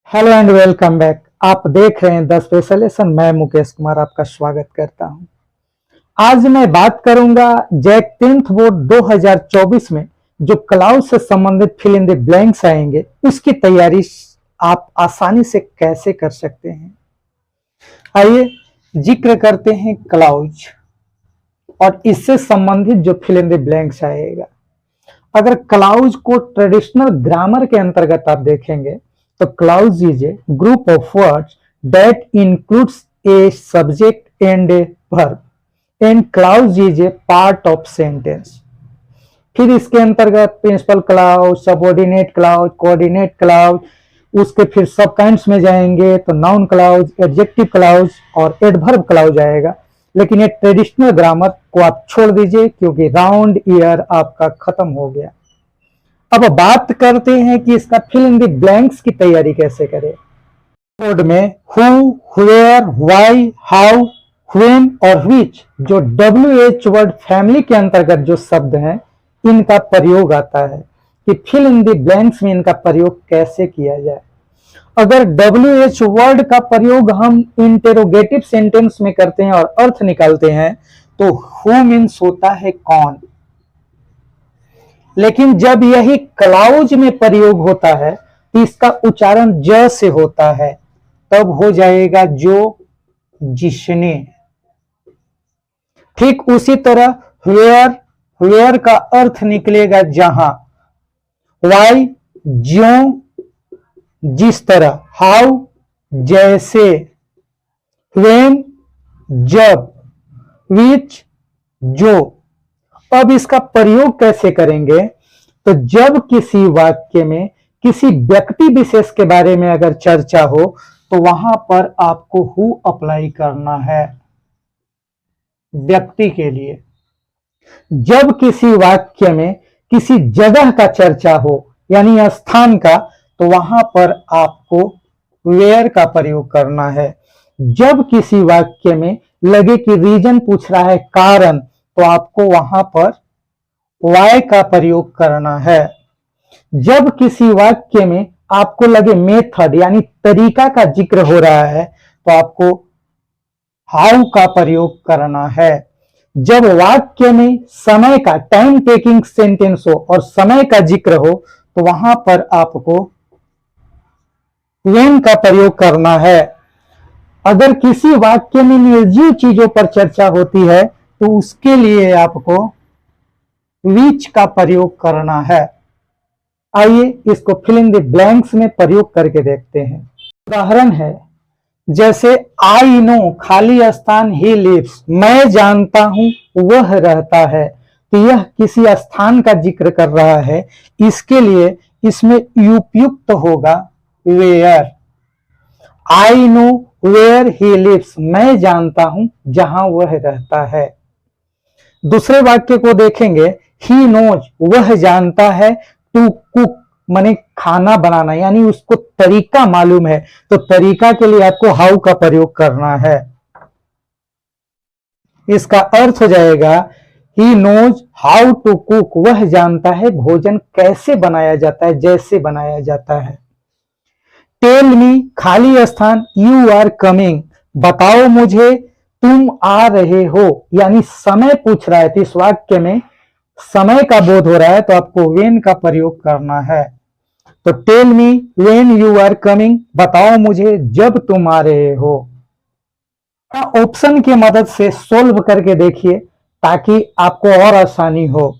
Hello and welcome back. आप देख रहे हैं द स्पेशल लेसन। मैं मुकेश कुमार आपका स्वागत करता हूं। आज मैं बात करूंगा जैक 10th बोर्ड 2024 में जो क्लाउड से संबंधित फिल इन द ब्लैंक्स आएंगे उसकी तैयारी आप आसानी से कैसे कर सकते हैं। आइए जिक्र करते हैं क्लाउड और इससे संबंधित जो फिल इन द ब्लैंक्स आएगा। अगर क्लाउज को ट्रेडिशनल ग्रामर के अंतर्गत आप देखेंगे तो clause is a group of words that includes a subject and a verb and clause is a part of sentence. फिर इसके अंतर्गत principal clause, subordinate clause, coordinate clause, उसके फिर सब काइंड्स में जाएंगे तो नाउन क्लाउज, एडजेक्टिव क्लाउज और एडवर्ब क्लाउज आएगा। लेकिन ये ट्रेडिशनल ग्रामर को आप छोड़ दीजिए क्योंकि राउंड ईयर आपका खत्म हो गया। अब बात करते हैं कि इसका फिल इन द ब्लैंक्स की तैयारी कैसे करें। बोर्ड में who, where, why, how, when और व्हिच जो WH वर्ड फैमिली के अंतर्गत जो शब्द हैं इनका प्रयोग आता है कि फिल इन द ब्लैंक्स में इनका प्रयोग कैसे किया जाए। अगर WH वर्ड का प्रयोग हम इंटेरोगेटिव सेंटेंस में करते हैं और अर्थ निकालते हैं तो हु मीन्स होता है कौन, लेकिन जब यही क्लाउज में प्रयोग होता है तो इसका उच्चारण ज से होता है, तब हो जाएगा जो, जिसने। ठीक उसी तरह वेयर का अर्थ निकलेगा जहां, वाई ज्यों जिस तरह, हाउ जैसे, व्हेन जब, विच जो। अब इसका प्रयोग कैसे करेंगे तो जब किसी वाक्य में किसी व्यक्ति विशेष के बारे में अगर चर्चा हो तो वहां पर आपको हु अप्लाई करना है व्यक्ति के लिए। जब किसी वाक्य में किसी जगह का चर्चा हो यानी स्थान का तो वहां पर आपको वेयर का प्रयोग करना है। जब किसी वाक्य में लगे कि रीजन पूछ रहा है, कारण, तो आपको वहां पर वाई का प्रयोग करना है। जब किसी वाक्य में आपको लगे मेथड यानी तरीका का जिक्र हो रहा है तो आपको हाउ का प्रयोग करना है। जब वाक्य में समय का, टाइम टेकिंग सेंटेंस हो और समय का जिक्र हो तो वहां पर आपको व्हेन का प्रयोग करना है। अगर किसी वाक्य में निर्जीव चीजों पर चर्चा होती है तो उसके लिए आपको विच का प्रयोग करना है। आइए इसको फिल इन द ब्लैंक्स में प्रयोग करके देखते हैं। उदाहरण है जैसे आई नो खाली स्थान ही लिव्स, मैं जानता हूं वह रहता है, तो यह किसी स्थान का जिक्र कर रहा है, इसके लिए इसमें उपयुक्त होगा where. I know where he lives, मैं जानता हूं जहां वह रहता है। दूसरे वाक्य को देखेंगे, ही नोज वह जानता है, टू कुक माने खाना बनाना यानी उसको तरीका मालूम है, तो तरीका के लिए आपको हाउ का प्रयोग करना है। इसका अर्थ हो जाएगा he knows how to cook, वह जानता है भोजन कैसे बनाया जाता है, जैसे बनाया जाता है। टेल मी खाली स्थान यू आर कमिंग, बताओ मुझे तुम आ रहे हो, यानी समय पूछ रहा है तो इस वाक्य में समय का बोध हो रहा है तो आपको व्हेन का प्रयोग करना है। तो tell me when you are coming, बताओ मुझे जब तुम आ रहे हो। ऑप्शन की मदद से सोल्व करके देखिए ताकि आपको और आसानी हो।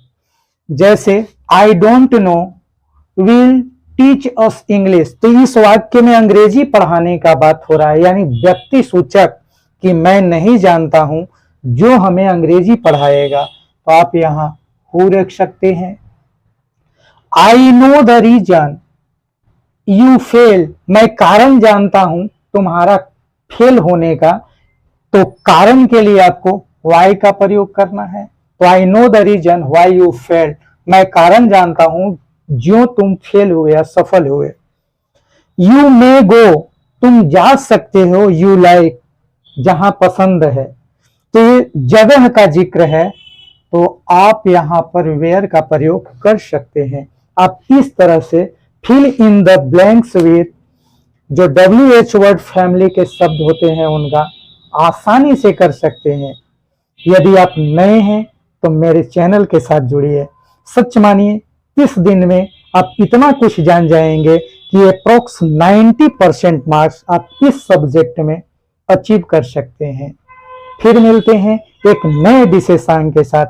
जैसे I don't know will teach us English, तो इस वाक्य में अंग्रेजी पढ़ाने का बात हो रहा है यानी व्यक्ति सूचक कि मैं नहीं जानता हूं जो हमें अंग्रेजी पढ़ाएगा, तो आप यहां हु रख सकते हैं। I know the reason you fail, मैं कारण जानता हूं तुम्हारा फेल होने का, तो कारण के लिए आपको वाई का प्रयोग करना है। तो I know the reason why you fail, मैं कारण जानता हूं जो तुम फेल हुए या सफल हुए। यू मे गो, तुम जा सकते हो, यू लाइक जहां पसंद है, तो ये जगह का जिक्र है तो आप यहां पर वेयर का प्रयोग कर सकते हैं। आप इस तरह से fill in the blanks with जो WH वर्ड फैमिली के शब्द होते हैं उनका आसानी से कर सकते हैं। यदि आप नए हैं तो मेरे चैनल के साथ जुड़िए। सच मानिए 30 दिन में आप इतना कुछ जान जाएंगे कि अप्रोक्स 90% मार्क्स आप इस सब्जेक्ट में अचीव कर सकते हैं। फिर मिलते हैं एक नए विशेषांक के साथ।